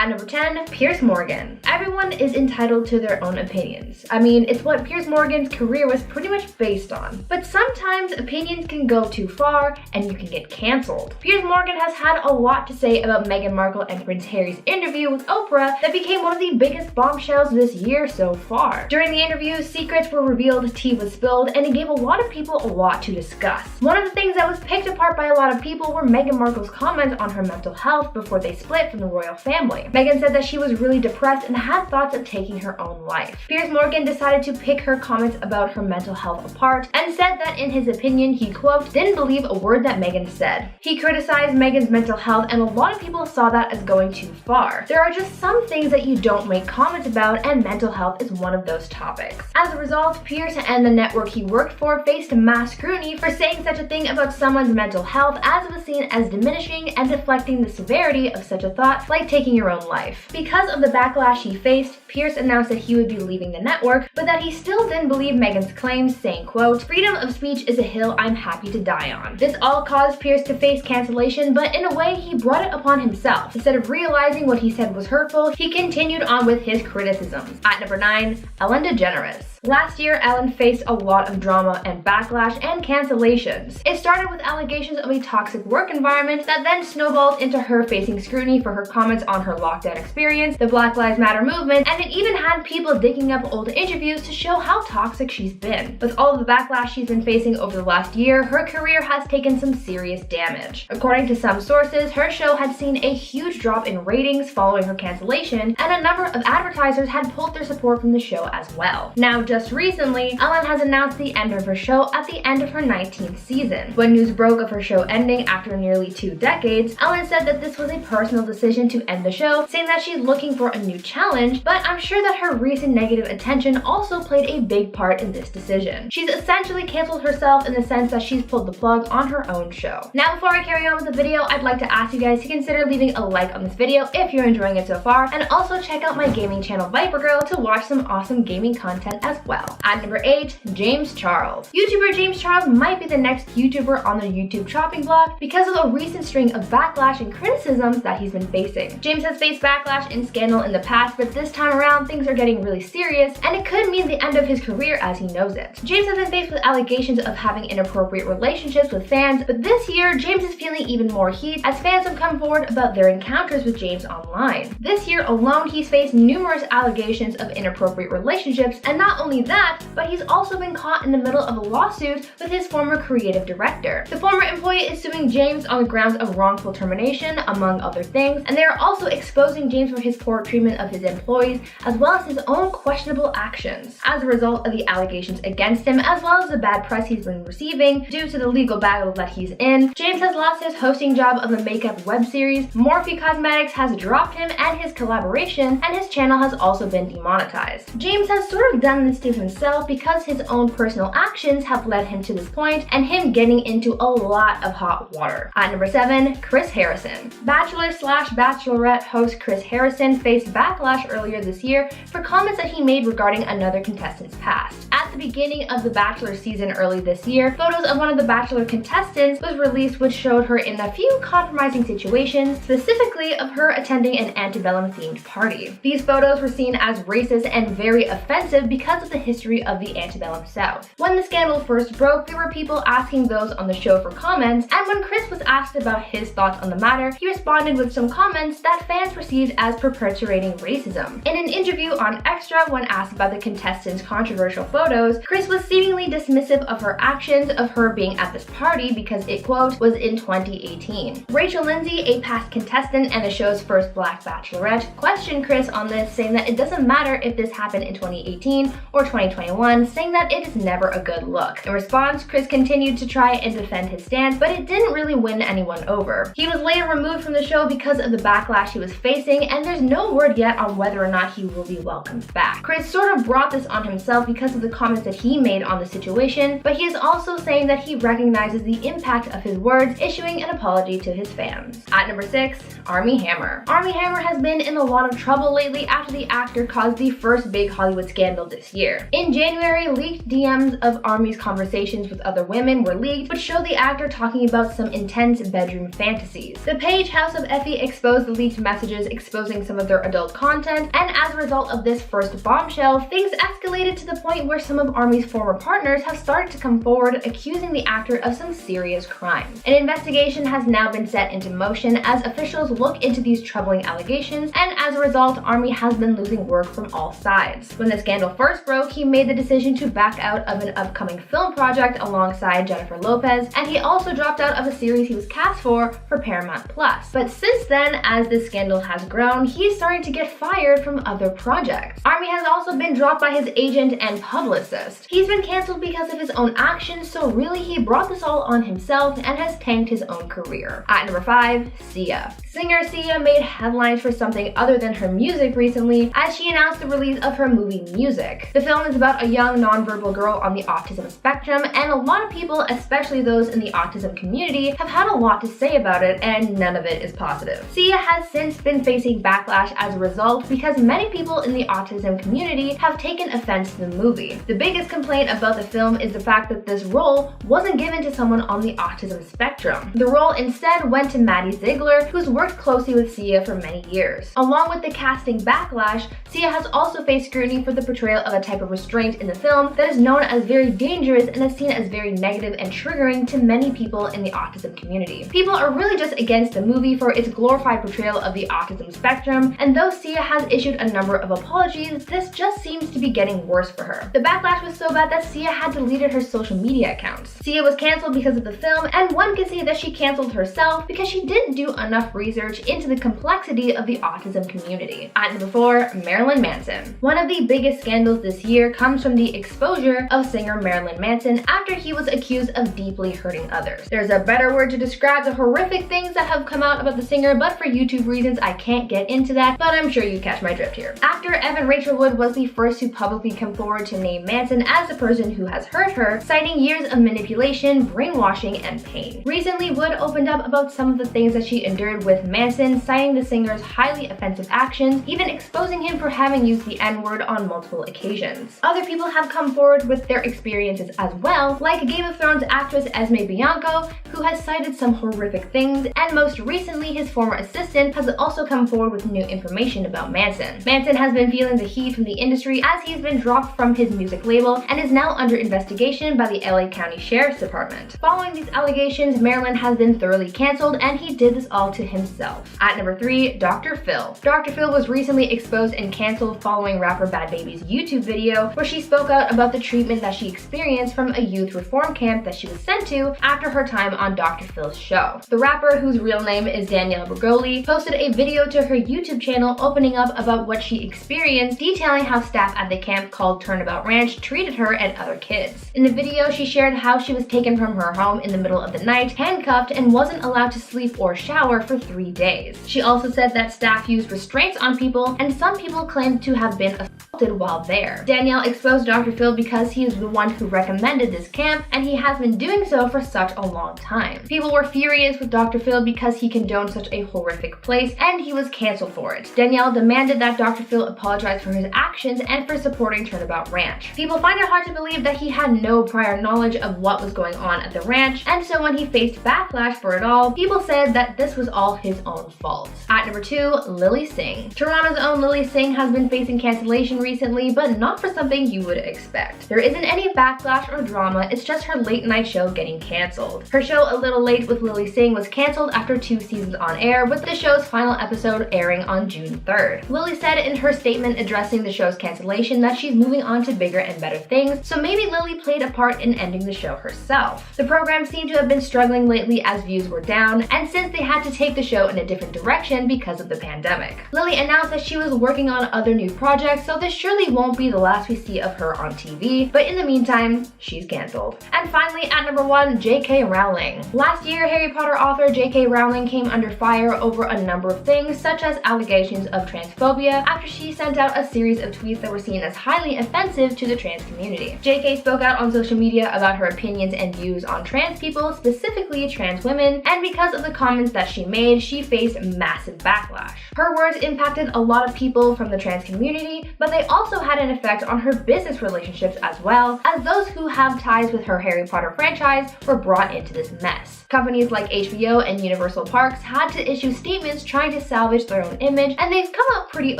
At number 10, Piers Morgan. Everyone is entitled to their own opinions. I mean, it's what Piers Morgan's career was pretty much based on. But sometimes opinions can go too far and you can get cancelled. Piers Morgan has had a lot to say about Meghan Markle and Prince Harry's interview with Oprah that became one of the biggest bombshells this year so far. During the interview, secrets were revealed, tea was spilled, and it gave a lot of people a lot to discuss. One of the things that was picked apart by a lot of people were Meghan Markle's comments on her mental health before they split from the royal family. Meghan said that she was really depressed and had thoughts of taking her own life. Piers Morgan decided to pick her comments about her mental health apart and said that in his opinion, he, quote, didn't believe a word that Meghan said. He criticized Meghan's mental health and a lot of people saw that as going too far. There are just some things that you don't make comments about, and mental health is one of those topics. As a result, Piers and the network he worked for faced mass scrutiny for saying such a thing about someone's mental health, as it was seen as diminishing and deflecting the severity of such a thought like taking your own life. Because of the backlash he faced, Piers announced that he would be leaving the network, but that he still didn't believe Meghan's claims, saying, quote, freedom of speech is a hill I'm happy to die on. This all caused Piers to face cancellation, but in a way he brought it upon himself. Instead of realizing what he said was hurtful, he continued on with his criticisms. At number 9, Ellen DeGeneres. Last year, Ellen faced a lot of drama and backlash and cancellations. It started with allegations of a toxic work environment that then snowballed into her facing scrutiny for her comments on her lockdown experience, the Black Lives Matter movement, and it even had people digging up old interviews to show how toxic she's been. With all of the backlash she's been facing over the last year, her career has taken some serious damage. According to some sources, her show had seen a huge drop in ratings following her cancellation, and a number of advertisers had pulled their support from the show as well. Now, just recently, Ellen has announced the end of her show at the end of her 19th season. When news broke of her show ending after nearly 2 decades, Ellen said that this was a personal decision to end the show, saying that she's looking for a new challenge, but I'm sure that her recent negative attention also played a big part in this decision. She's essentially canceled herself in the sense that she's pulled the plug on her own show. Now, before I carry on with the video, I'd like to ask you guys to consider leaving a like on this video if you're enjoying it so far, and also check out my gaming channel Viper Girl to watch some awesome gaming content as well. At number 8, James Charles. YouTuber James Charles might be the next YouTuber on the YouTube chopping block because of a recent string of backlash and criticisms that he's been facing. James has faced backlash and scandal in the past, but this time around things are getting really serious and it could mean the end of his career as he knows it. James has been faced with allegations of having inappropriate relationships with fans, but this year James is feeling even more heat as fans have come forward about their encounters with James online. This year alone he's faced numerous allegations of inappropriate relationships, and not only that, but he's also been caught in the middle of a lawsuit with his former creative director. The former employee is suing James on the grounds of wrongful termination, among other things, and they are also exposing James for his poor treatment of his employees, as well as his own questionable actions. As a result of the allegations against him, as well as the bad press he's been receiving due to the legal battle that he's in, James has lost his hosting job of the makeup web series, Morphe Cosmetics has dropped him and his collaboration, and his channel has also been demonetized. James has sort of done this to himself because his own personal actions have led him to this point and him getting into a lot of hot water. At number 7, Chris Harrison. Bachelor/Bachelorette host Chris Harrison faced backlash earlier this year for comments that he made regarding another contestant's past. At the beginning of the Bachelor season early this year, photos of one of the Bachelor contestants was released which showed her in a few compromising situations, specifically of her attending an antebellum themed party. These photos were seen as racist and very offensive because of the history of the antebellum South. When the scandal first broke, there were people asking those on the show for comments, and when Chris was asked about his thoughts on the matter, he responded with some comments that fans perceived as perpetuating racism. In an interview on Extra, when asked about the contestant's controversial photos, Chris was seemingly dismissive of her actions of her being at this party because it, quote, was in 2018. Rachel Lindsay, a past contestant and the show's first Black Bachelorette, questioned Chris on this, saying that it doesn't matter if this happened in 2018 or 2021, saying that it is never a good look. In response, Chris continued to try and defend his stance, but it didn't really win anyone over. He was later removed from the show because of the backlash he was facing, and there's no word yet on whether or not he will be welcomed back. Chris sort of brought this on himself because of the comments comments that he made on the situation, but he is also saying that he recognizes the impact of his words, issuing an apology to his fans. At number 6, Armie Hammer. Armie Hammer has been in a lot of trouble lately after the actor caused the first big Hollywood scandal this year. In January, leaked DMs of Armie's conversations with other women were leaked, which showed the actor talking about some intense bedroom fantasies. The page House of Effie exposed the leaked messages, exposing some of their adult content, and as a result of this first bombshell, things escalated to the point where some of Armie's former partners have started to come forward accusing the actor of some serious crimes. An investigation has now been set into motion as officials look into these troubling allegations, and as a result, Armie has been losing work from all sides. When the scandal first broke, he made the decision to back out of an upcoming film project alongside Jennifer Lopez, and he also dropped out of a series he was cast for Paramount+. But since then, as this scandal has grown, he's starting to get fired from other projects. Armie has also been dropped by his agent and publicist. He's been cancelled because of his own actions, so really he brought this all on himself and has tanked his own career. At number 5, Sia. Singer Sia made headlines for something other than her music recently as she announced the release of her movie Music. The film is about a young nonverbal girl on the autism spectrum, and a lot of people, especially those in the autism community, have had a lot to say about it, and none of it is positive. Sia has since been facing backlash as a result because many people in the autism community have taken offense to the movie. The biggest complaint about the film is the fact that this role wasn't given to someone on the autism spectrum. The role instead went to Maddie Ziegler, who's worked closely with Sia for many years. Along with the casting backlash, Sia has also faced scrutiny for the portrayal of a type of restraint in the film that is known as very dangerous and is seen as very negative and triggering to many people in the autism community. People are really just against the movie for its glorified portrayal of the autism spectrum, and though Sia has issued a number of apologies, this just seems to be getting worse for her. The backlash was so bad that Sia had deleted her social media accounts. Sia was cancelled because of the film, and one could say that she cancelled herself because she didn't do enough research into the complexity of the autism community. At number 4, Marilyn Manson. One of the biggest scandals this year comes from the exposure of singer Marilyn Manson after he was accused of deeply hurting others. There's a better word to describe the horrific things that have come out about the singer, but for YouTube reasons I can't get into that, but I'm sure you catch my drift here. Actor Evan Rachel Wood was the first to publicly come forward to name Manson as the person who has hurt her, citing years of manipulation, brainwashing, and pain. Recently, Wood opened up about some of the things that she endured with Manson, citing the singer's highly offensive actions, even exposing him for having used the N-word on multiple occasions. Other people have come forward with their experiences as well, like Game of Thrones actress Esme Bianco, who has cited some horrific things, and most recently his former assistant has also come forward with new information about Manson. Manson has been feeling the heat from the industry as he's been dropped from his music label and is now under investigation by the LA County Sheriff's Department. Following these allegations, Marilyn has been thoroughly cancelled, and he did this all to himself. At number 3, Dr. Phil. Dr. Phil was recently exposed and cancelled following rapper Bad Baby's YouTube video where she spoke out about the treatment that she experienced from a youth reform camp that she was sent to after her time on Dr. Phil's show. The rapper, whose real name is Danielle Bergoli, posted a video to her YouTube channel opening up about what she experienced, detailing how staff at the camp called Turnabout Ranch treated her and other kids. In the video, she shared how she was taken from her home in the middle of the night, handcuffed, and wasn't allowed to sleep or shower for 3 days. She also said that staff used restraints on people, and some people claimed to have been assaulted while there. Danielle exposed Dr. Phil because he is the one who recommended this camp, and he has been doing so for such a long time. People were furious with Dr. Phil because he condoned such a horrific place, and he was cancelled for it. Danielle demanded that Dr. Phil apologize for his actions and for supporting Turnabout Ranch. People find it hard to believe that he had no prior knowledge of what was going on at the ranch, and so when he faced backlash for it all, people said that this was all his own fault. At number 2, Lilly Singh. Toronto's own Lilly Singh has been facing cancellation recently, but not for something you would expect. There isn't any backlash or drama, it's just her late night show getting cancelled. Her show A Little Late with Lilly Singh was cancelled after 2 seasons on air, with the show's final episode airing on June 3rd. Lilly said in her statement addressing the show's cancellation that she's moving on to bigger and better things, so maybe Lilly played a part in ending the show herself. The program seemed to have been struggling lately as views were down, and since they had to take the show in a different direction because of the pandemic. Lilly announced that she was working on other new projects, so this surely won't be the last we see of her on TV, but in the meantime, she's cancelled. And finally, at number 1, J.K. Rowling. Last year, Harry Potter author J.K. Rowling came under fire over a number of things, such as allegations of transphobia, after she sent out a series of tweets that were seen as highly offensive to the trans community. J.K. spoke out on social media about her opinions and views on trans people, specifically trans women, and because of the comments that she made, she faced massive backlash. Her words impacted a lot of people from the trans community, but they also had an effect on her business relationships as well, as those who have ties with her Harry Potter franchise were brought into this mess. Companies like HBO and Universal Parks had to issue statements trying to salvage their own image, and they've come out pretty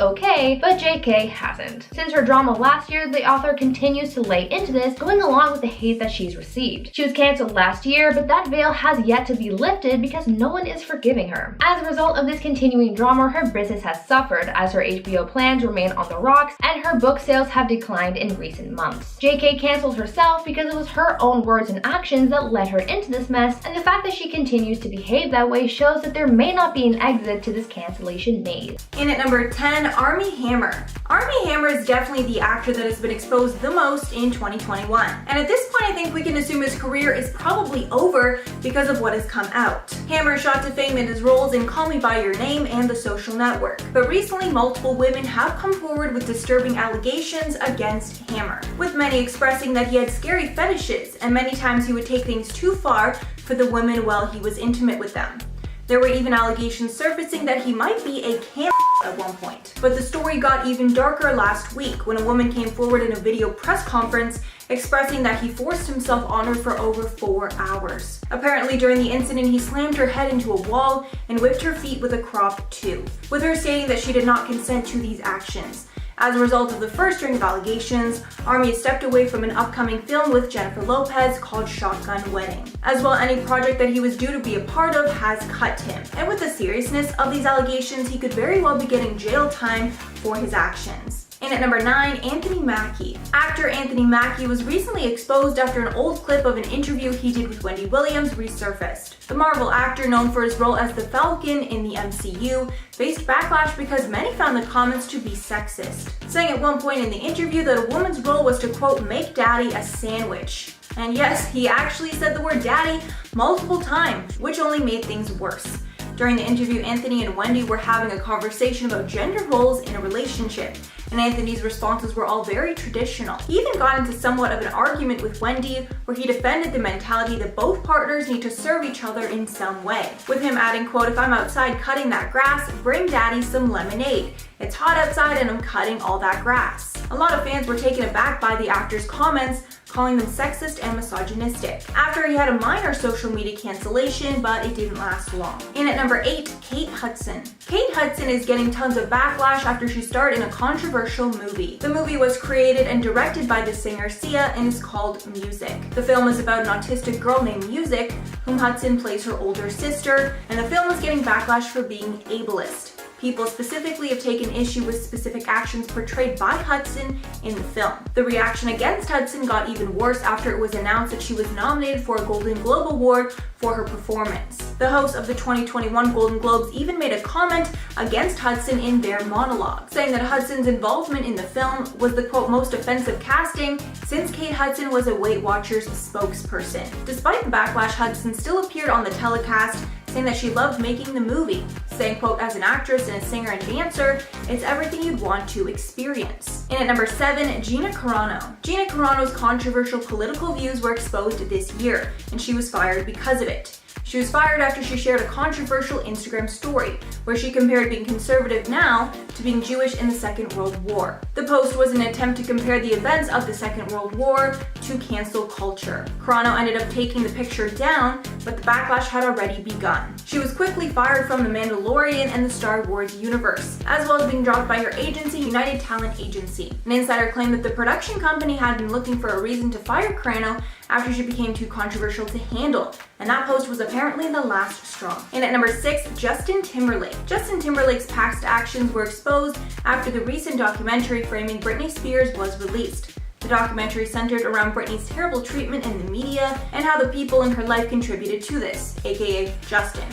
okay, but JK hasn't. Since her drama last year, the author continues to lay into this, going along with the hate that she's received. She was cancelled last year, but that veil has yet to be lifted because no one is forgiving her. As a result of this continuing drama, her business has suffered as her HBO plans remain on the rocks and her book sales have declined in recent months. JK canceled herself because it was her own words and actions that led her into this mess, and the fact that she continues to behave that way shows that there may not be an exit to this cancellation maze. In at number 10, Armie Hammer. Armie Hammer is definitely the actor that has been exposed the most in 2021. And at this point, I think we can assume his career is probably over because of what has come out. Hammer shot to fame in his roles in Call Me By Your Name and The Social Network. But recently, multiple women have come forward with disturbing allegations against Hammer, with many expressing that he had scary fetishes and many times he would take things too far for the women while he was intimate with them. There were even allegations surfacing that he might be a cam at one point. But the story got even darker last week when a woman came forward in a video press conference expressing that he forced himself on her for over 4 hours. Apparently during the incident, he slammed her head into a wall and whipped her feet with a crop too, with her stating that she did not consent to these actions. As a result of the first string of allegations, Armie stepped away from an upcoming film with Jennifer Lopez called Shotgun Wedding. As well, any project that he was due to be a part of has cut him. And with the seriousness of these allegations, he could very well be getting jail time for his actions. And at number 9, Anthony Mackie. Actor Anthony Mackie was recently exposed after an old clip of an interview he did with Wendy Williams resurfaced. The Marvel actor, known for his role as the Falcon in the MCU, faced backlash because many found the comments to be sexist, saying at one point in the interview that a woman's role was to, quote, make daddy a sandwich. And yes, he actually said the word daddy multiple times, which only made things worse. During the interview, Anthony and Wendy were having a conversation about gender roles in a relationship, and Anthony's responses were all very traditional. He even got into somewhat of an argument with Wendy, where he defended the mentality that both partners need to serve each other in some way, with him adding, quote, if I'm outside cutting that grass, bring daddy some lemonade. It's hot outside and I'm cutting all that grass. A lot of fans were taken aback by the actor's comments, calling them sexist and misogynistic, after he had a minor social media cancellation, but it didn't last long. And at number 8, Kate Hudson. Kate Hudson is getting tons of backlash after she starred in a controversial movie. The movie was created and directed by the singer Sia and is called Music. The film is about an autistic girl named Music, whom Hudson plays her older sister, and the film is getting backlash for being ableist. People specifically have taken issue with specific actions portrayed by Hudson in the film. The reaction against Hudson got even worse after it was announced that she was nominated for a Golden Globe Award for her performance. The hosts of the 2021 Golden Globes even made a comment against Hudson in their monologue, saying that Hudson's involvement in the film was the, quote, most offensive casting since Kate Hudson was a Weight Watchers spokesperson. Despite the backlash, Hudson still appeared on the telecast, saying that she loved making the movie, saying, quote, as an actress and a singer and dancer, it's everything you'd want to experience. And at number 7, Gina Carano. Gina Carano's controversial political views were exposed this year, and she was fired because of it. She was fired after she shared a controversial Instagram story where she compared being conservative now to being Jewish in the Second World War. The post was an attempt to compare the events of the Second World War to cancel culture. Carano ended up taking the picture down, but the backlash had already begun. She was quickly fired from The Mandalorian and the Star Wars universe, as well as being dropped by her agency, United Talent Agency. An insider claimed that the production company had been looking for a reason to fire Carano after she became too controversial to handle, and that post was apparently the last straw. And at number 6, Justin Timberlake. Justin Timberlake's past actions were exposed after the recent documentary framing Britney Spears was released. The documentary centered around Britney's terrible treatment in the media and how the people in her life contributed to this, aka Justin.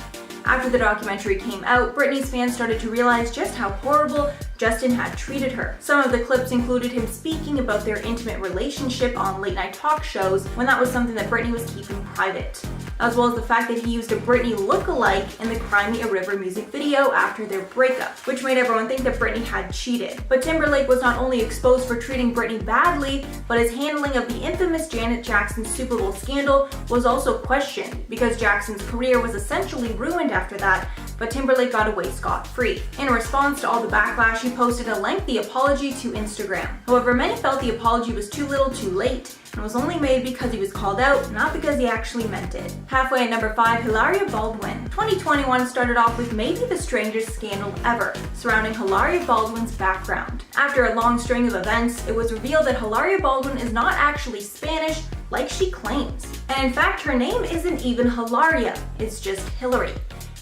After the documentary came out, Britney's fans started to realize just how horrible Justin had treated her. Some of the clips included him speaking about their intimate relationship on late night talk shows when that was something that Britney was keeping private, as well as the fact that he used a Britney look-alike in the Cry Me a River music video after their breakup, which made everyone think that Britney had cheated. But Timberlake was not only exposed for treating Britney badly, but his handling of the infamous Janet Jackson Super Bowl scandal was also questioned, because Jackson's career was essentially ruined after that, but Timberlake got away scot-free. In response to all the backlash, he posted a lengthy apology to Instagram. However, many felt the apology was too little too late, and was only made because he was called out, not because he actually meant it. Halfway at number 5, Hilaria Baldwin. 2021 started off with maybe the strangest scandal ever, surrounding Hilaria Baldwin's background. After a long string of events, it was revealed that Hilaria Baldwin is not actually Spanish, like she claims. And in fact, her name isn't even Hilaria, it's just Hillary.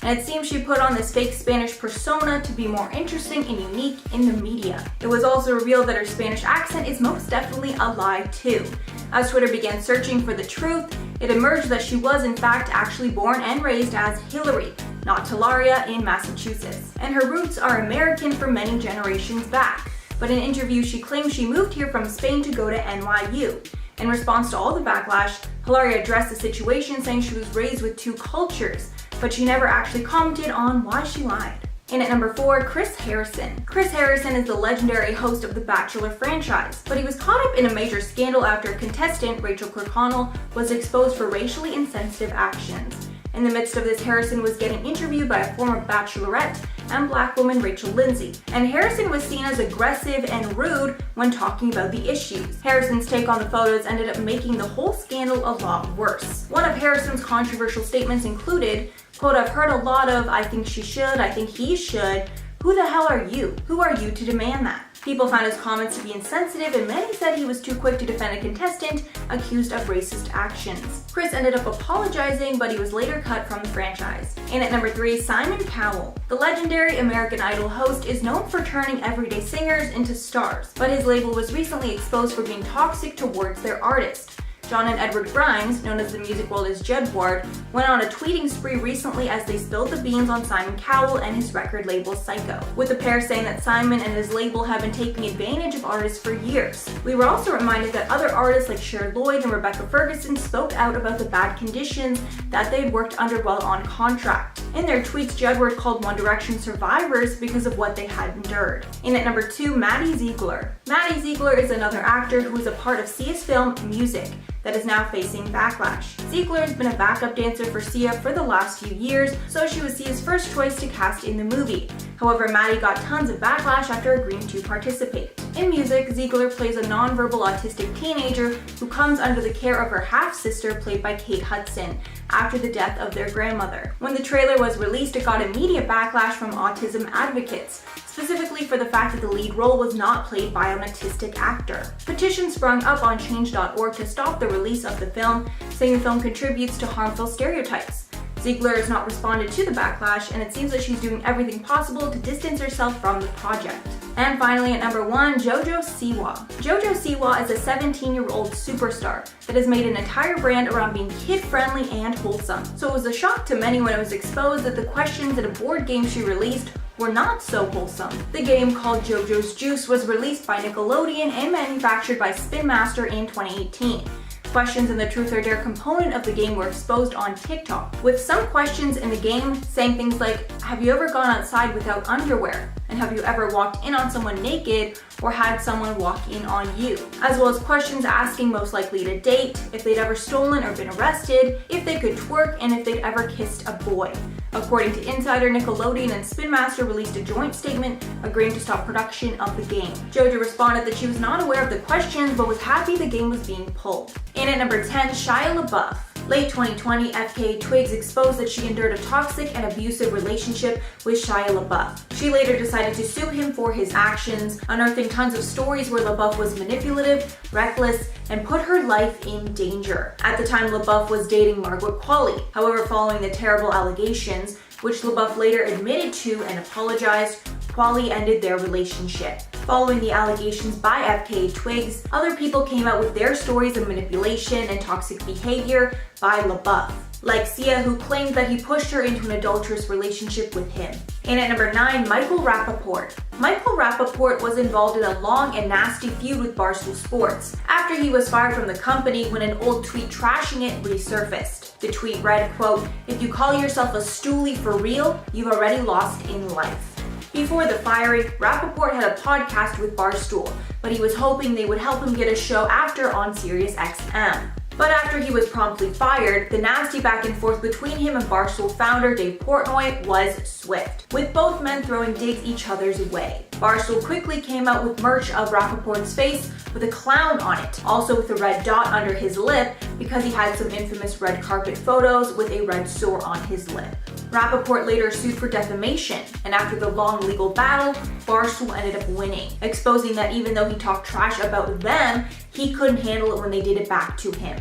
And it seems she put on this fake Spanish persona to be more interesting and unique in the media. It was also revealed that her Spanish accent is most definitely a lie too. As Twitter began searching for the truth, it emerged that she was in fact actually born and raised as Hillary, not Hilaria, in Massachusetts. And her roots are American for many generations back. But in an interview, she claimed she moved here from Spain to go to NYU. In response to all the backlash, Hilaria addressed the situation, saying she was raised with two cultures, but she never actually commented on why she lied. In at number 4, Chris Harrison. Chris Harrison is the legendary host of the Bachelor franchise, but he was caught up in a major scandal after a contestant, Rachel Kirkconnell, was exposed for racially insensitive actions. In the midst of this, Harrison was getting interviewed by a former bachelorette and black woman, Rachel Lindsay, and Harrison was seen as aggressive and rude when talking about the issues. Harrison's take on the photos ended up making the whole scandal a lot worse. One of Harrison's controversial statements included, quote, "I've heard a lot of, I think she should, I think he should. Who the hell are you? Who are you to demand that?" People found his comments to be insensitive, and many said he was too quick to defend a contestant accused of racist actions. Chris ended up apologizing, but he was later cut from the franchise. And at number 3, Simon Cowell. The legendary American Idol host is known for turning everyday singers into stars, but his label was recently exposed for being toxic towards their artist. John and Edward Grimes, known as the music world as Jed Ward, went on a tweeting spree recently as they spilled the beans on Simon Cowell and his record label Psycho, with the pair saying that Simon and his label have been taking advantage of artists for years. We were also reminded that other artists like Cher Lloyd and Rebecca Ferguson spoke out about the bad conditions that they had worked under while on contract. In their tweets, Jed Ward called One Direction survivors because of what they had endured. And at number 2, Maddie Ziegler. Maddie Ziegler is another actor who is a part of Sia's film Music that is now facing backlash. Ziegler has been a backup dancer for Sia for the last few years, so she was Sia's first choice to cast in the movie. However, Maddie got tons of backlash after agreeing to participate. In Music, Ziegler plays a nonverbal autistic teenager who comes under the care of her half-sister, played by Kate Hudson, after the death of their grandmother. When the trailer was released, it got immediate backlash from autism advocates, specifically for the fact that the lead role was not played by an autistic actor. Petitions sprung up on change.org to stop the release of the film, saying the film contributes to harmful stereotypes. Ziegler has not responded to the backlash, and it seems that she's doing everything possible to distance herself from the project. And finally, at number 1, JoJo Siwa. JoJo Siwa is a 17-year-old superstar that has made an entire brand around being kid-friendly and wholesome. So it was a shock to many when it was exposed that the questions in a board game she released were not so wholesome. The game, called JoJo's Juice, was released by Nickelodeon and manufactured by Spin Master in 2018. Questions in the Truth or Dare component of the game were exposed on TikTok, with some questions in the game saying things like, have you ever gone outside without underwear? And have you ever walked in on someone naked or had someone walk in on you? As well as questions asking most likely to date, if they'd ever stolen or been arrested, if they could twerk, and if they'd ever kissed a boy. According to Insider, Nickelodeon and Spin Master released a joint statement agreeing to stop production of the game. JoJo responded that she was not aware of the questions but was happy the game was being pulled. And at number 10, Shia LaBeouf. Late 2020, FKA Twigs exposed that she endured a toxic and abusive relationship with Shia LaBeouf. She later decided to sue him for his actions, unearthing tons of stories where LaBeouf was manipulative, reckless, and put her life in danger. At the time, LaBeouf was dating Margaret Qualley. However, following the terrible allegations, which LaBeouf later admitted to and apologized, Qualley ended their relationship. Following the allegations by FKA Twigs, other people came out with their stories of manipulation and toxic behavior by LaBeouf. like Sia, who claimed that he pushed her into an adulterous relationship with him. And at number 9, Michael Rappaport. Michael Rappaport was involved in a long and nasty feud with Barstool Sports after he was fired from the company when an old tweet trashing it resurfaced. The tweet read, quote, "If you call yourself a stoolie for real, you've already lost in life." Before the firing, Rappaport had a podcast with Barstool, but he was hoping they would help him get a show after on SiriusXM. But after he was promptly fired, the nasty back and forth between him and Barstool founder Dave Portnoy was swift, with both men throwing digs each other's way. Barstool quickly came out with merch of Rappaport's face with a clown on it, also with a red dot under his lip because he had some infamous red carpet photos with a red sore on his lip. Rappaport later sued for defamation, and after the long legal battle, Barstool ended up winning, exposing that even though he talked trash about them, he couldn't handle it when they did it back to him.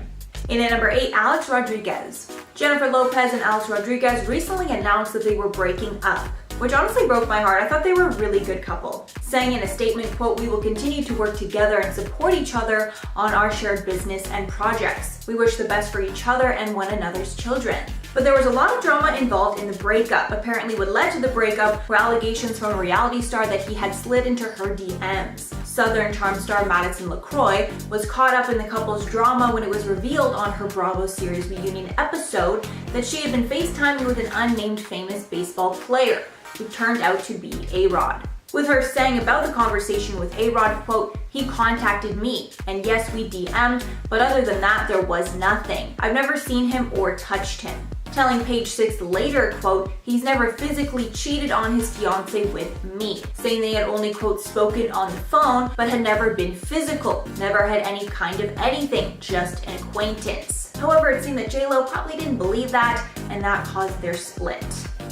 And at number 8, Alex Rodriguez. Jennifer Lopez and Alex Rodriguez recently announced that they were breaking up, which honestly broke my heart. I thought they were a really good couple, saying in a statement, quote, "We will continue to work together and support each other on our shared business and projects. We wish the best for each other and one another's children." But there was a lot of drama involved in the breakup. Apparently what led to the breakup were allegations from a reality star that he had slid into her DMs. Southern Charm star Madison LaCroix was caught up in the couple's drama when it was revealed on her Bravo series reunion episode that she had been FaceTiming with an unnamed famous baseball player, who turned out to be A-Rod. With her saying about the conversation with A-Rod, quote, "He contacted me, and yes, we DM'd, but other than that, there was nothing. I've never seen him or touched him." Telling Page Six later, quote, "He's never physically cheated on his fiancée with me," saying they had only, quote, "spoken on the phone, but had never been physical, never had any kind of anything, just an acquaintance." However, it seemed that J-Lo probably didn't believe that, and that caused their split.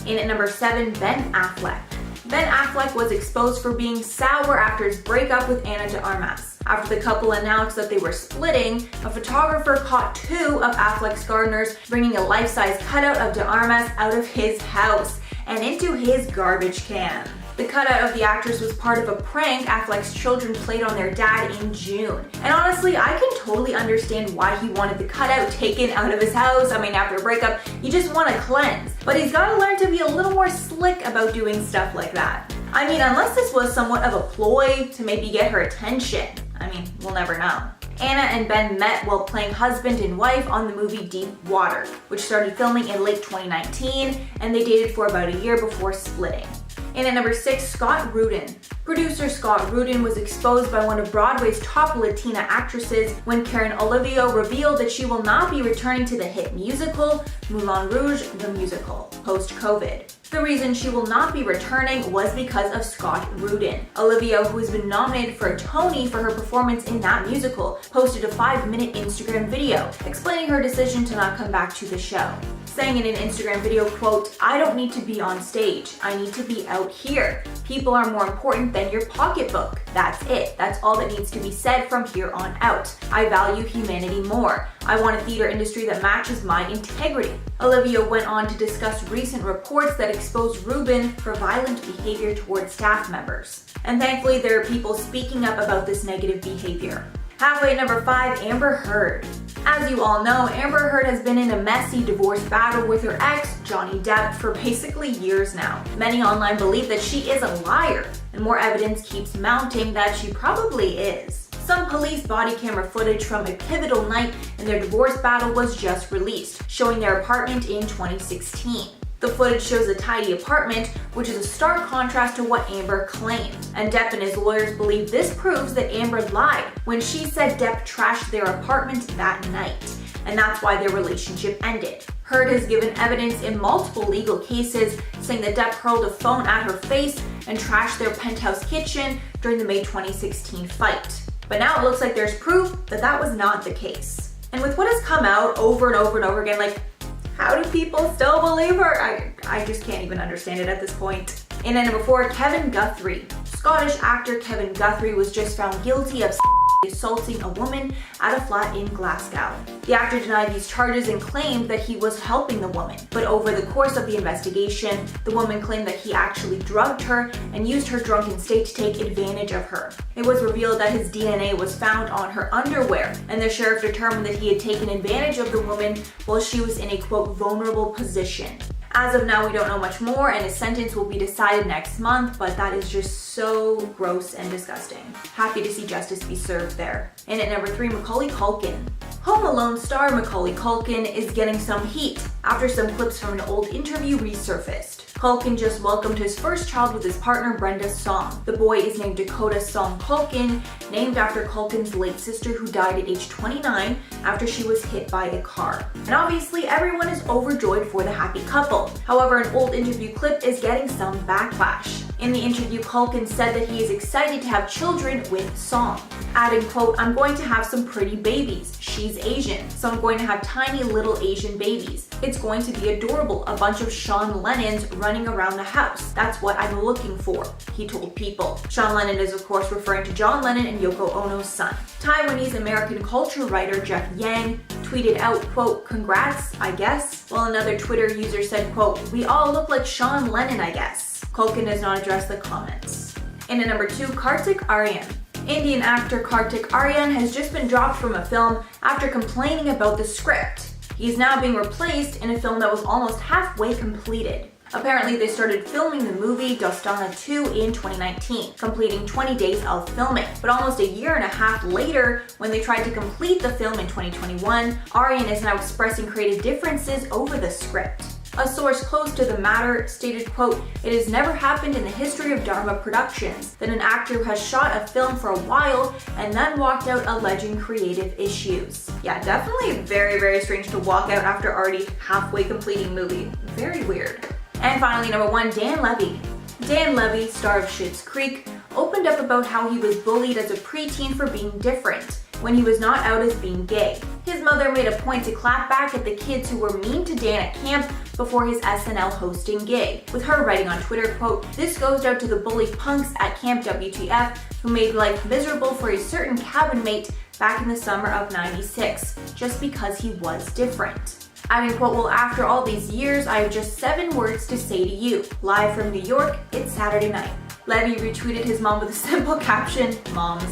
In at number 7, Ben Affleck. Ben Affleck was exposed for being sour after his breakup with Ana de Armas. After the couple announced that they were splitting, a photographer caught 2 of Affleck's gardeners bringing a life-size cutout of de Armas out of his house and into his garbage can. The cutout of the actress was part of a prank Affleck's children played on their dad in June. And honestly, I can totally understand why he wanted the cutout taken out of his house. I mean, after a breakup, you just want to cleanse. But he's got to learn to be a little more slick about doing stuff like that. I mean, unless this was somewhat of a ploy to maybe get her attention. I mean, we'll never know. Anna and Ben met while playing husband and wife on the movie Deep Water, which started filming in late 2019, and they dated for about a year before splitting. And at number 6, Scott Rudin. Producer Scott Rudin was exposed by one of Broadway's top Latina actresses when Karen Olivio revealed that she will not be returning to the hit musical Moulin Rouge the Musical post-COVID. The reason she will not be returning was because of Scott Rudin. Olivia, who has been nominated for a Tony for her performance in that musical, posted a 5-minute Instagram video explaining her decision to not come back to the show. Saying in an Instagram video, quote, "I don't need to be on stage. I need to be out here. People are more important than your pocketbook. That's it. That's all that needs to be said from here on out. I value humanity more. I want a theater industry that matches my integrity." Olivia went on to discuss recent reports that exposed Rubin for violent behavior towards staff members. And thankfully, there are people speaking up about this negative behavior. Halfway at number 5, Amber Heard. As you all know, Amber Heard has been in a messy divorce battle with her ex, Johnny Depp, for basically years now. Many online believe that she is a liar, and more evidence keeps mounting that she probably is. Some police body camera footage from a pivotal night in their divorce battle was just released, showing their apartment in 2016. The footage shows a tidy apartment, which is a stark contrast to what Amber claimed. And Depp and his lawyers believe this proves that Amber lied when she said Depp trashed their apartment that night. And that's why their relationship ended. Heard has given evidence in multiple legal cases, saying that Depp hurled a phone at her face and trashed their penthouse kitchen during the May 2016 fight. But now it looks like there's proof that that was not the case. And with what has come out over and over and over again, like, how do people still believe her? I just can't even understand it at this point. And at number 4, Kevin Guthrie. Scottish actor Kevin Guthrie was just found guilty of assaulting a woman at a flat in Glasgow. The actor denied these charges and claimed that he was helping the woman. But over the course of the investigation, the woman claimed that he actually drugged her and used her drunken state to take advantage of her. It was revealed that his DNA was found on her underwear, and the sheriff determined that he had taken advantage of the woman while she was in a quote vulnerable position. As of now, we don't know much more, and his sentence will be decided next month, but that is just so gross and disgusting. Happy to see justice be served there. And at number 3, Macaulay Culkin. Home Alone star Macaulay Culkin is getting some heat after some clips from an old interview resurfaced. Culkin just welcomed his first child with his partner Brenda Song. The boy is named Dakota Song Culkin, named after Culkin's late sister who died at age 29 after she was hit by a car. And obviously everyone is overjoyed for the happy couple. However, an old interview clip is getting some backlash. In the interview, Culkin said that he is excited to have children with Song, adding, quote, "I'm going to have some pretty babies. She's Asian, so I'm going to have tiny little Asian babies. It's going to be adorable, a bunch of Sean Lennons running around the house. That's what I'm looking for," he told People. Sean Lennon is of course referring to John Lennon and Yoko Ono's son. Taiwanese American culture writer Jeff Yang tweeted out, quote, "Congrats, I guess," while another Twitter user said, quote, "We all look like Sean Lennon, I guess." Culkin does not address the comments. And at number 2, Kartik Aaryan. Indian actor Kartik Aaryan has just been dropped from a film after complaining about the script. He is now being replaced in a film that was almost halfway completed. Apparently, they started filming the movie Dostana 2 in 2019, completing 20 days of filming. But almost a year and a half later, when they tried to complete the film in 2021, Aaryan is now expressing creative differences over the script. A source close to the matter stated, quote, "It has never happened in the history of Dharma Productions that an actor has shot a film for a while and then walked out alleging creative issues." Yeah, definitely very, very strange to walk out after already halfway completing movie. Very weird. And finally, number 1, Dan Levy. Dan Levy, star of Schitt's Creek, opened up about how he was bullied as a preteen for being different when he was not out as being gay. His mother made a point to clap back at the kids who were mean to Dan at camp before his SNL hosting gig, with her writing on Twitter, quote, "This goes out to the bully punks at Camp WTF who made life miserable for a certain cabin mate back in the summer of '96, just because he was different." Adding, quote, "Well, after all these years, I have just 7 words to say to you. Live from New York, it's Saturday night." Levy retweeted his mom with a simple caption, "Moms."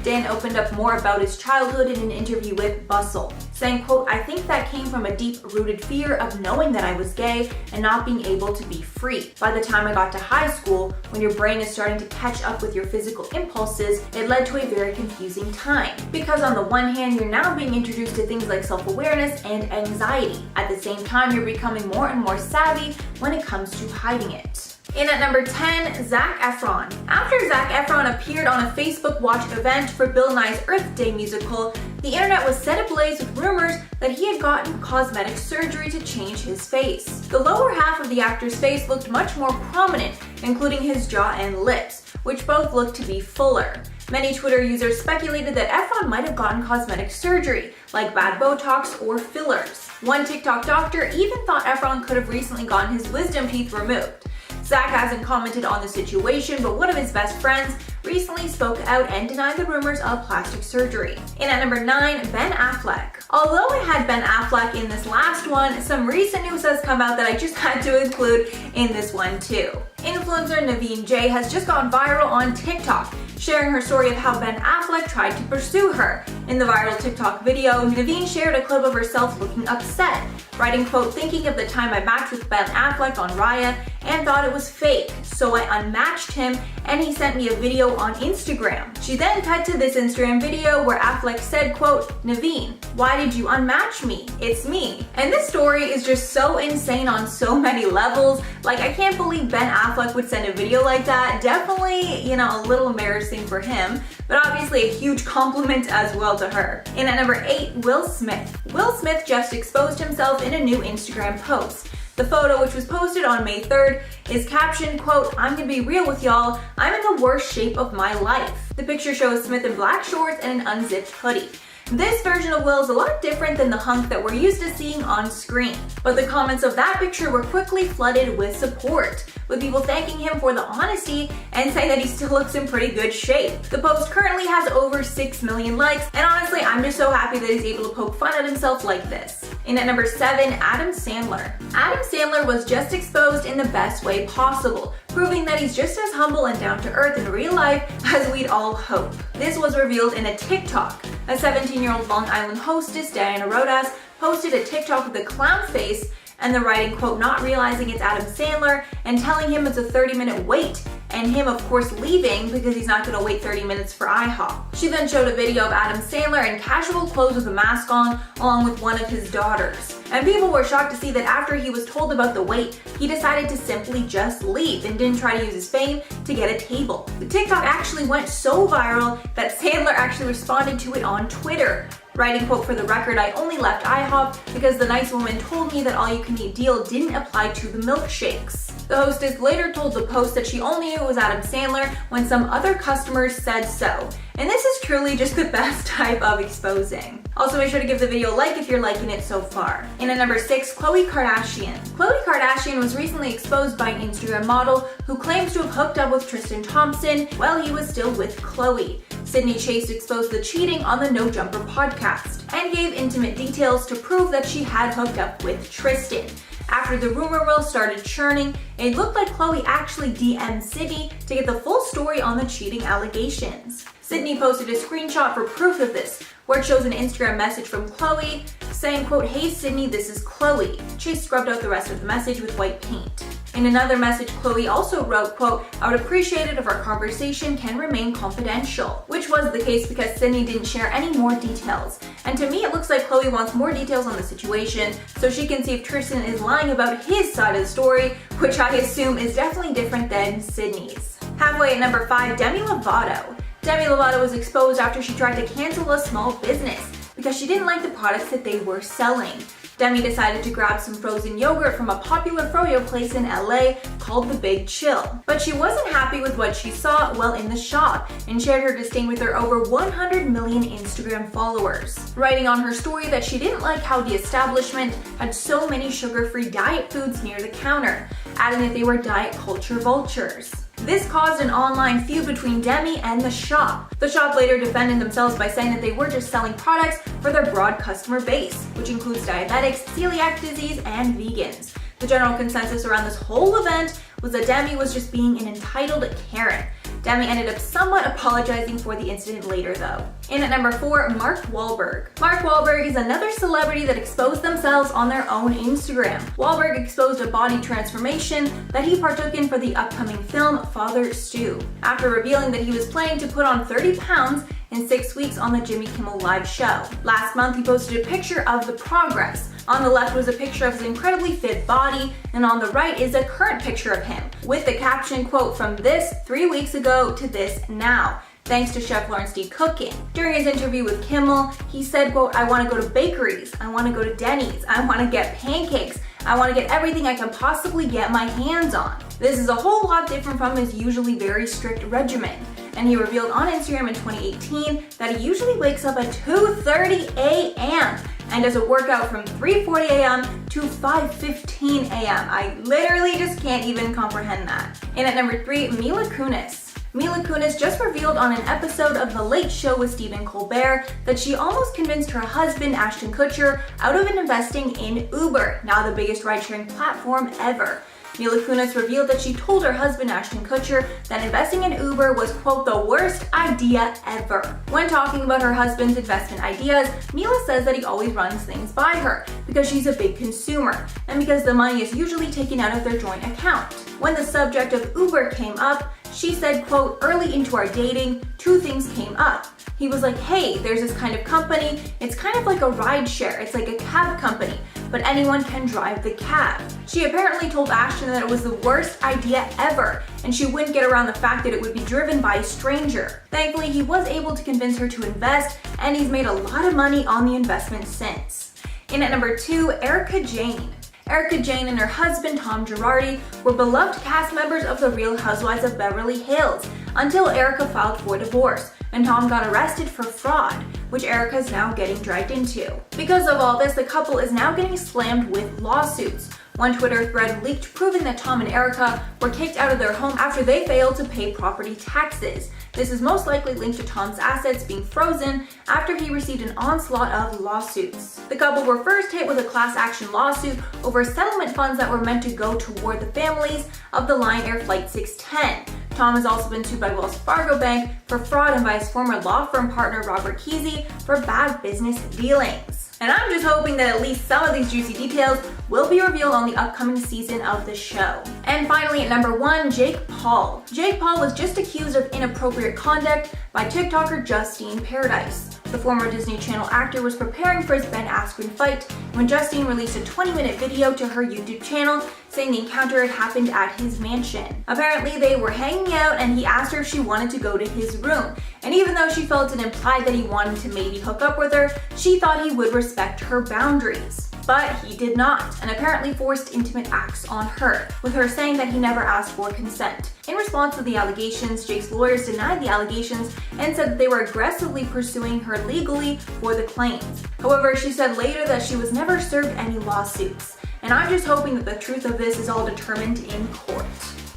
Dan opened up more about his childhood in an interview with Bustle, saying, quote, "I think that came from a deep-rooted fear of knowing that I was gay and not being able to be free. By the time I got to high school, when your brain is starting to catch up with your physical impulses, it led to a very confusing time. Because on the one hand, you're now being introduced to things like self-awareness and anxiety. At the same time, you're becoming more and more savvy when it comes to hiding it." In at number 10, Zac Efron. After Zac Efron appeared on a Facebook Watch event for Bill Nye's Earth Day musical, the internet was set ablaze with rumors that he had gotten cosmetic surgery to change his face. The lower half of the actor's face looked much more prominent, including his jaw and lips, which both looked to be fuller. Many Twitter users speculated that Efron might have gotten cosmetic surgery, like bad Botox or fillers. One TikTok doctor even thought Efron could have recently gotten his wisdom teeth removed. Zac hasn't commented on the situation, but one of his best friends recently spoke out and denied the rumors of plastic surgery. And at number 9, Ben Affleck. Although I had Ben Affleck in this last one, some recent news has come out that I just had to include in this one too. Influencer Naveen J has just gone viral on TikTok, sharing her story of how Ben Affleck tried to pursue her. In the viral TikTok video, Naveen shared a clip of herself looking upset, writing, quote, "Thinking of the time I matched with Ben Affleck on Raya and thought it was fake, so I unmatched him and he sent me a video on Instagram." She then cut to this Instagram video where Affleck said, quote, "Naveen, why did you unmatch me? It's me." And this story is just so insane on so many levels. Like, I can't believe Ben Affleck would send a video like that. Definitely, a little embarrassing for him, but obviously a huge compliment as well to her. And at number 8, Will Smith. Will Smith just exposed himself in a new Instagram post. The photo, which was posted on May 3rd, is captioned, quote, "I'm gonna be real with y'all, I'm in the worst shape of my life." The picture shows Smith in black shorts and an unzipped hoodie. This version of Will is a lot different than the hunk that we're used to seeing on screen. But the comments of that picture were quickly flooded with support, with people thanking him for the honesty and saying that he still looks in pretty good shape. The post currently has over 6 million likes, and honestly, I'm just so happy that he's able to poke fun at himself like this. In at number 7, Adam Sandler. Adam Sandler was just exposed in the best way possible, proving that he's just as humble and down to earth in real life as we'd all hope. This was revealed in a TikTok. A 17-year-old Long Island hostess, Diana Rodas, posted a TikTok with a clown face and the writing, quote, not realizing it's Adam Sandler and telling him it's a 30-minute wait, and him of course leaving because he's not gonna wait 30 minutes for IHOP. She then showed a video of Adam Sandler in casual clothes with a mask on, along with one of his daughters. And people were shocked to see that after he was told about the wait, he decided to simply just leave and didn't try to use his fame to get a table. The TikTok actually went so viral that Sandler actually responded to it on Twitter, writing, quote, for the record, I only left IHOP because the nice woman told me that all-you-can-eat deal didn't apply to the milkshakes. The hostess later told the Post that she only knew it was Adam Sandler when some other customers said so. And this is truly just the best type of exposing. Also, make sure to give the video a like if you're liking it so far. In at number 6, Khloe Kardashian. Khloe Kardashian was recently exposed by an Instagram model who claims to have hooked up with Tristan Thompson while he was still with Khloe. Sydney Chase exposed the cheating on the No Jumper podcast and gave intimate details to prove that she had hooked up with Tristan. After the rumor mill started churning, it looked like Khloe actually DM'd Sydney to get the full story on the cheating allegations. Sydney posted a screenshot for proof of this, where it shows an Instagram message from Khloe saying, quote, hey Sydney, this is Khloe. Chase scrubbed out the rest of the message with white paint. In another message, Khloe also wrote, quote, I would appreciate it if our conversation can remain confidential, which was the case because Sydney didn't share any more details. And to me, it looks like Khloe wants more details on the situation so she can see if Tristan is lying about his side of the story, which I assume is definitely different than Sydney's. Halfway at number 5, Demi Lovato. Demi Lovato was exposed after she tried to cancel a small business because she didn't like the products that they were selling. Demi decided to grab some frozen yogurt from a popular froyo place in LA called The Big Chill. But she wasn't happy with what she saw while in the shop and shared her disdain with her over 100 million Instagram followers, writing on her story that she didn't like how the establishment had so many sugar-free diet foods near the counter, adding that they were diet culture vultures. This caused an online feud between Demi and the shop. The shop later defended themselves by saying that they were just selling products for their broad customer base, which includes diabetics, celiac disease, and vegans. The general consensus around this whole event was that Demi was just being an entitled Karen. Demi ended up somewhat apologizing for the incident later though. In at number 4, Mark Wahlberg. Mark Wahlberg is another celebrity that exposed themselves on their own Instagram. Wahlberg exposed a body transformation that he partook in for the upcoming film Father Stu, after revealing that he was planning to put on 30 pounds in 6 weeks on the Jimmy Kimmel Live show. Last month, he posted a picture of the progress. On the left was a picture of his incredibly fit body, and on the right is a current picture of him, with the caption, quote, from this 3 weeks ago to this now, thanks to Chef Lawrence D. Cooking. During his interview with Kimmel, he said, quote, I want to go to bakeries, I want to go to Denny's, I want to get pancakes, I want to get everything I can possibly get my hands on. This is a whole lot different from his usually very strict regimen. And he revealed on Instagram in 2018 that he usually wakes up at 2:30 a.m. and does a workout from 3:40 a.m. to 5:15 a.m. I literally just can't even comprehend that. And at number 3, Mila Kunis. Mila Kunis just revealed on an episode of The Late Show with Stephen Colbert that she almost convinced her husband, Ashton Kutcher, out of investing in Uber, now the biggest ride-sharing platform ever. Mila Kunis revealed that she told her husband Ashton Kutcher that investing in Uber was, quote, the worst idea ever. When talking about her husband's investment ideas, Mila says that he always runs things by her because she's a big consumer and because the money is usually taken out of their joint account. When the subject of Uber came up, she said, quote, early into our dating, 2 things came up. He was like, hey, there's this kind of company. It's kind of like a ride share. It's like a cab company, but anyone can drive the cab. She apparently told Ashton that it was the worst idea ever, and she wouldn't get around the fact that it would be driven by a stranger. Thankfully, he was able to convince her to invest, and he's made a lot of money on the investment since. In at number 2, Erica Jane. Erica Jane and her husband, Tom Girardi, were beloved cast members of The Real Housewives of Beverly Hills until Erica filed for divorce and Tom got arrested for fraud. which Erica is now getting dragged into. Because of all this, the couple is now getting slammed with lawsuits. One Twitter thread leaked proving that Tom and Erica were kicked out of their home after they failed to pay property taxes. This is most likely linked to Tom's assets being frozen after he received an onslaught of lawsuits. The couple were first hit with a class action lawsuit over settlement funds that were meant to go toward the families of the Lion Air Flight 610. Tom has also been sued by Wells Fargo Bank for fraud and by his former law firm partner Robert Kesey for bad business dealings. And I'm just hoping that at least some of these juicy details will be revealed on the upcoming season of the show. And finally, at number 1, Jake Paul. Jake Paul was just accused of inappropriate conduct by TikToker Justine Paradise. The former Disney Channel actor was preparing for his Ben Askren fight when Justine released a 20-minute video to her YouTube channel saying the encounter had happened at his mansion. Apparently, they were hanging out and he asked her if she wanted to go to his room. And even though she felt it implied that he wanted to maybe hook up with her, she thought he would respect her boundaries. But he did not, and apparently forced intimate acts on her, with her saying that he never asked for consent. In response to the allegations, Jake's lawyers denied the allegations and said that they were aggressively pursuing her legally for the claims. However, she said later that she was never served any lawsuits. And I'm just hoping that the truth of this is all determined in court.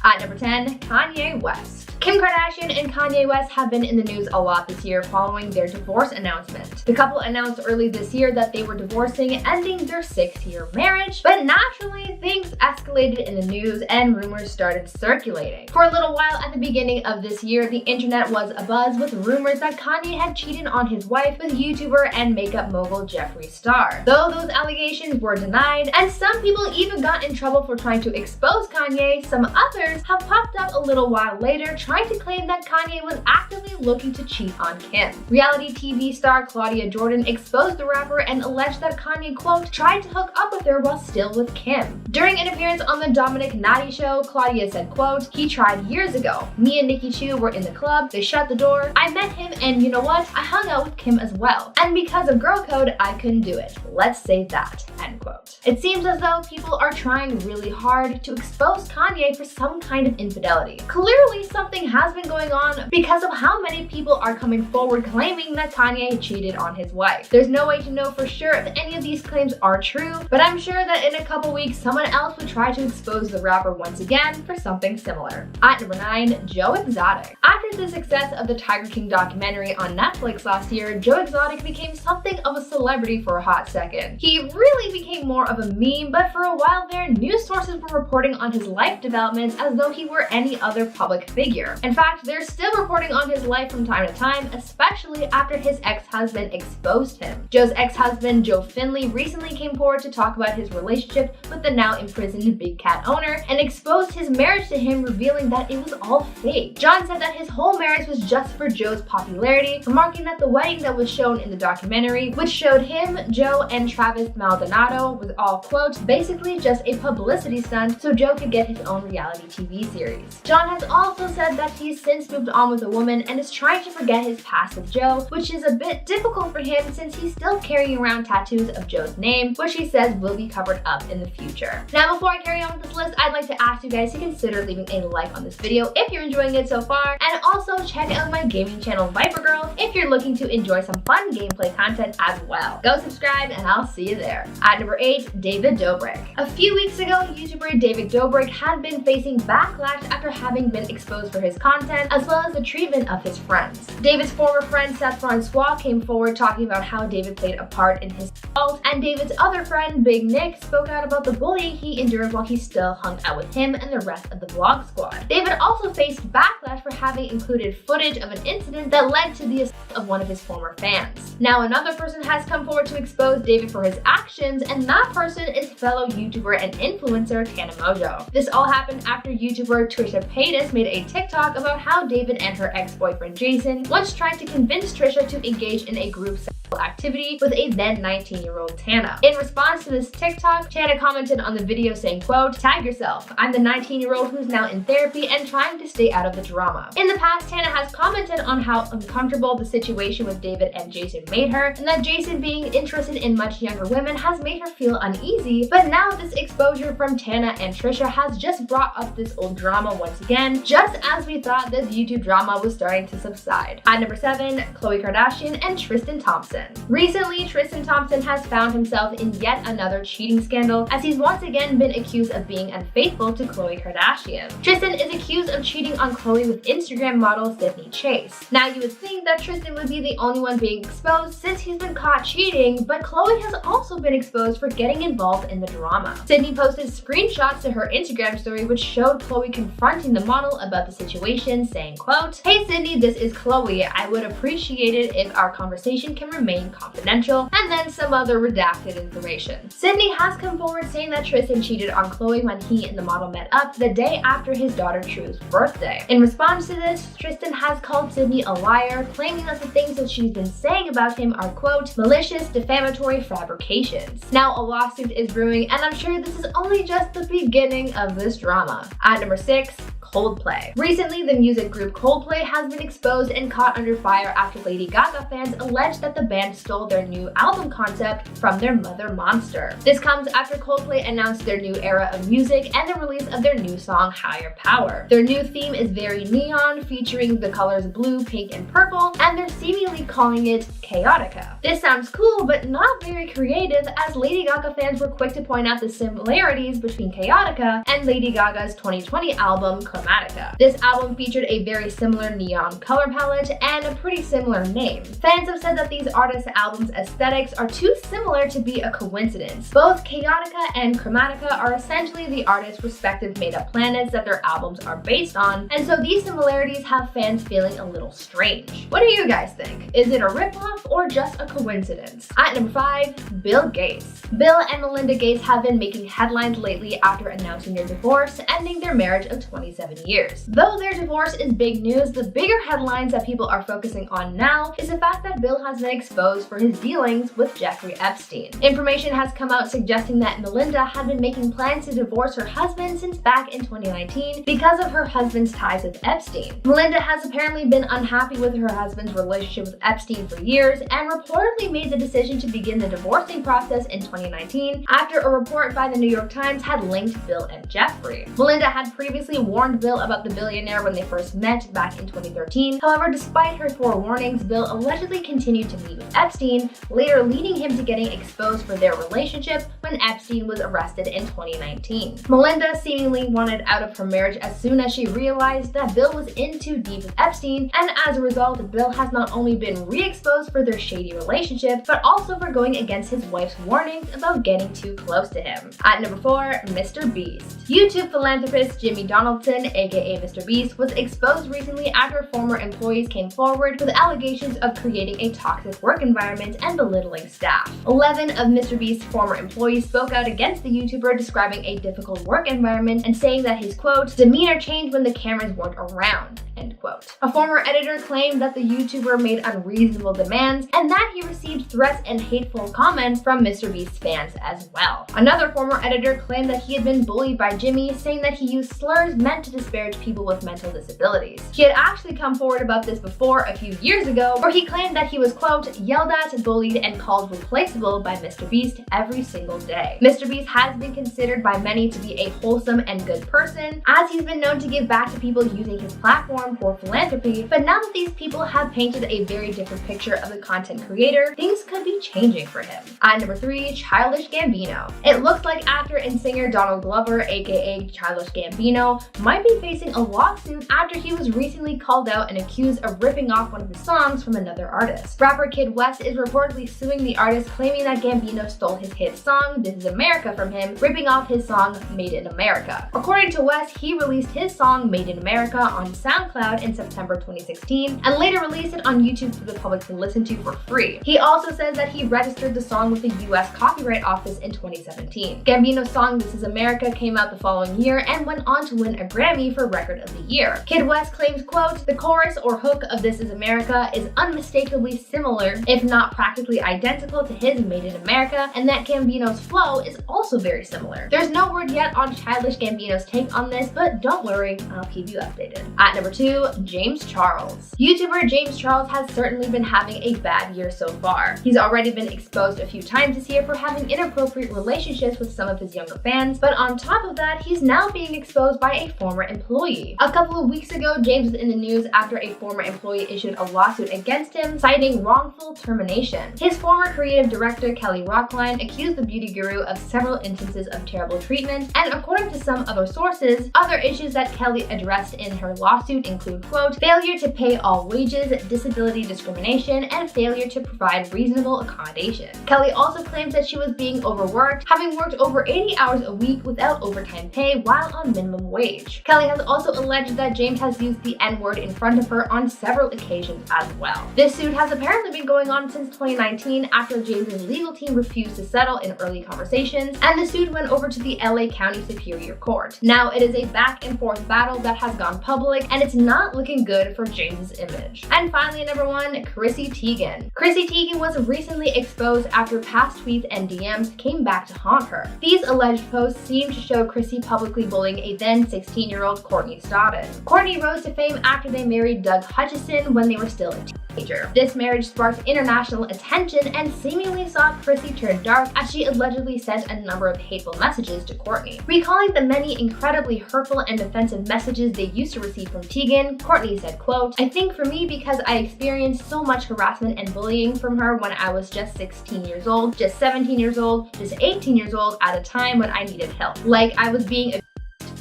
At number 10, Kanye West. Kim Kardashian and Kanye West have been in the news a lot this year following their divorce announcement. The couple announced early this year that they were divorcing, ending their 6-year marriage, but naturally things escalated in the news and rumors started circulating. For a little while at the beginning of this year, the internet was abuzz with rumors that Kanye had cheated on his wife with YouTuber and makeup mogul Jeffree Star. Though those allegations were denied, and some people even got in trouble for trying to expose Kanye, some others have popped up a little while later trying to claim that Kanye was actively looking to cheat on Kim. Reality TV star Claudia Jordan exposed the rapper and alleged that Kanye, quote, tried to hook up with her while still with Kim. During an appearance on the Dominic Natti show, Claudia said, quote, he tried years ago. Me and Nicki Chu were in the club, they shut the door, I met him, and you know what? I hung out with Kim as well. And because of girl code, I couldn't do it. Let's say that, end quote. It seems as though people are trying really hard to expose Kanye for some kind of infidelity. Clearly something has been going on because of how many people are coming forward claiming that Kanye cheated on his wife. There's no way to know for sure if any of these claims are true, but I'm sure that in a couple weeks someone else would try to expose the rapper once again for something similar. At number 9, Joe Exotic. After the success of the Tiger King documentary on Netflix last year, Joe Exotic became something of a celebrity for a hot second. He really became more of a meme, but for a while there, news sources were reporting on his life developments as though he were any other public figure. In fact, they're still reporting on his life from time to time, especially after his ex-husband exposed him. Joe's ex-husband, Joe Finley, recently came forward to talk about his relationship with the now imprisoned Big Cat owner and exposed his marriage to him, revealing that it was all fake. John said that his whole marriage was just for Joe's popularity, remarking that the wedding that was shown in the documentary, which showed him, Joe, and Travis Maldonado, was all, quote, basically just a publicity stunt so Joe could get his own reality TV series. John has also said that he's since moved on with a woman and is trying to forget his past with Joe, which is a bit difficult for him since he's still carrying around tattoos of Joe's name, which he says will be covered up in the future. Now, before I carry on with this list, I'd like to ask you guys to consider leaving a like on this video if you're enjoying it so far, and also check out my gaming channel Viper Girl if you're looking to enjoy some fun gameplay content as well. Go subscribe and I'll see you there. At number 8, David Dobrik. A few weeks ago, YouTuber David Dobrik had been facing backlash after having been exposed for his content as well as the treatment of his friends. David's former friend Seth Francois came forward talking about how David played a part in his fault, and David's other friend Big Nick spoke out about the bullying he endured while he still hung out with him and the rest of the vlog squad. David also faced backlash for having included footage of an incident that led to the assault of one of his former fans. Now another person has come forward to expose David for his actions, and that person is fellow YouTuber and influencer Tana Mojo. This all happened after YouTuber Trisha Paytas made a TikTok about how David and her ex-boyfriend Jason once tried to convince Trisha to engage in a group sex activity with a then 19-year-old Tana. In response to this TikTok, Tana commented on the video saying, quote, "Tag yourself. I'm the 19-year-old who's now in therapy and trying to stay out of the drama." In the past, Tana has commented on how uncomfortable the situation with David and Jason made her, and that Jason being interested in much younger women has made her feel uneasy, but now this exposure from Tana and Trisha has just brought up this old drama once again, just as we thought this YouTube drama was starting to subside. At number 7, Khloe Kardashian and Tristan Thompson. Recently, Tristan Thompson has found himself in yet another cheating scandal, as he's once again been accused of being unfaithful to Khloe Kardashian. Tristan is accused of cheating on Khloe with Instagram model Sydney Chase. Now, you would think that Tristan would be the only one being exposed since he's been caught cheating, but Khloe has also been exposed for getting involved in the drama. Sydney posted screenshots to her Instagram story which showed Khloe confronting the model about the situation, saying, quote, "Hey Sydney, this is Khloe. I would appreciate it if our conversation can remain confidential," and then some other redacted information. Sydney has come forward saying that Tristan cheated on Khloe when he and the model met up the day after his daughter True's birthday. In response to this, Tristan has called Sydney a liar, claiming that the things that she's been saying about him are, quote, "malicious, defamatory fabrications." Now, a lawsuit is brewing, and I'm sure this is only just the beginning of this drama. At number 6, Coldplay. Recently, the music group Coldplay has been exposed and caught under fire after Lady Gaga fans alleged that the band stole their new album concept from their mother Monster. This comes after Coldplay announced their new era of music and the release of their new song Higher Power. Their new theme is very neon, featuring the colors blue, pink, and purple, and they're seemingly calling it Chaotica. This sounds cool, but not very creative, as Lady Gaga fans were quick to point out the similarities between Chaotica and Lady Gaga's 2020 album Chromatica. This album featured a very similar neon color palette and a pretty similar name. Fans have said that these artists' albums' aesthetics are too similar to be a coincidence. Both Chaotica and Chromatica are essentially the artists' respective made-up planets that their albums are based on, and so these similarities have fans feeling a little strange. What do you guys think? Is it a ripoff or just a coincidence? At number 5, Bill Gates. Bill and Melinda Gates have been making headlines lately after announcing their divorce, ending their marriage of 27 years. Though their divorce is big news, the bigger headlines that people are focusing on now is the fact that Bill has been exposed for his dealings with Jeffrey Epstein. Information has come out suggesting that Melinda had been making plans to divorce her husband since back in 2019 because of her husband's ties with Epstein. Melinda has apparently been unhappy with her husband's relationship with Epstein for years and reportedly made the decision to begin the divorcing process in 2019 after a report by the New York Times had linked Bill and Jeffrey. Melinda had previously warned Bill about the billionaire when they first met back in 2013. However, despite her forewarnings, Bill allegedly continued to meet with Epstein, later leading him to getting exposed for their relationship when Epstein was arrested in 2019. Melinda seemingly wanted out of her marriage as soon as she realized that Bill was in too deep with Epstein, and as a result, Bill has not only been re-exposed for their shady relationship, but also for going against his wife's warnings about getting too close to him. At number 4, Mr. Beast. YouTube philanthropist Jimmy Donaldson, aka Mr. Beast, was exposed recently after former employees came forward with allegations of creating a toxic work environment and belittling staff. 11 of Mr. Beast's former employees spoke out against the YouTuber, describing a difficult work environment and saying that his, quote, "demeanor changed when the cameras weren't around," end quote. A former editor claimed that the YouTuber made unreasonable demands and that he received threats and hateful comments from Mr. Beast's fans as well. Another former editor claimed that he had been bullied by Jimmy, saying that he used slurs meant to disparage people with mental disabilities. He had actually come forward about this before a few years ago, where he claimed that he was, quote, "yelled at, bullied, and called replaceable by Mr. Beast every single day." Mr. Beast has been considered by many to be a wholesome and good person, as he's been known to give back to people using his platform for philanthropy, but now that these people have painted a very different picture of the content creator, things could be changing for him. At number 3, Childish Gambino. It looks like actor and singer Donald Glover, aka Childish Gambino, might be facing a lawsuit after he was recently called out and accused of ripping off one of his songs from another artist. Rapper Kid West is reportedly suing the artist, claiming that Gambino stole his hit song This Is America from him, ripping off his song Made in America. According to West, he released his song Made in America on SoundCloud SoundCloud in September 2016 and later released it on YouTube for the public to listen to for free. He also says that he registered the song with the US Copyright Office in 2017. Gambino's song This Is America came out the following year and went on to win a Grammy for Record of the Year. Kid West claims, quote, "The chorus or hook of This Is America is unmistakably similar, if not practically identical to his Made in America, and that Gambino's flow is also very similar." There's no word yet on Childish Gambino's take on this, but don't worry, I'll keep you updated. At number 2, James Charles. YouTuber James Charles has certainly been having a bad year so far. He's already been exposed a few times this year for having inappropriate relationships with some of his younger fans, but on top of that, he's now being exposed by a former employee. A couple of weeks ago, James was in the news after a former employee issued a lawsuit against him, citing wrongful termination. His former creative director, Kelly Rockline, accused the beauty guru of several instances of terrible treatment, and according to some other sources, other issues that Kelly addressed in her lawsuit include, quote, "failure to pay all wages, disability discrimination, and failure to provide reasonable accommodation." Kelly also claims that she was being overworked, having worked over 80 hours a week without overtime pay while on minimum wage. Kelly has also alleged that James has used the N-word in front of her on several occasions as well. This suit has apparently been going on since 2019 after James's legal team refused to settle in early conversations, and the suit went over to the LA County Superior Court. Now it is a back and forth battle that has gone public, and it's not looking good for James's image. And finally, number 1, Chrissy Teigen. Chrissy Teigen was recently exposed after past tweets and DMs came back to haunt her. These alleged posts seem to show Chrissy publicly bullying a then 16-year-old Courtney Stodden. Courtney rose to fame after they married Doug Hutchison when they were still a teenager. This marriage sparked international attention and seemingly saw Chrissy turn dark as she allegedly sent a number of hateful messages to Courtney. Recalling the many incredibly hurtful and offensive messages they used to receive from Teigen, Courtney said, quote, "I think for me, because I experienced so much harassment and bullying from her when I was just 16 years old, just 17 years old, just 18 years old at a time when I needed help. Like I was being abused."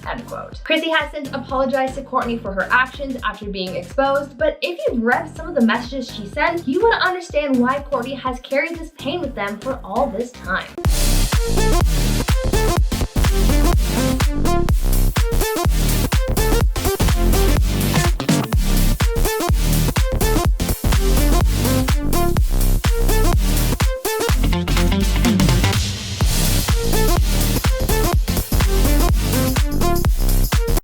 End quote. Chrissy has since apologized to Courtney for her actions after being exposed, but if you've read some of the messages she sent, you would understand why Courtney has carried this pain with them for all this time.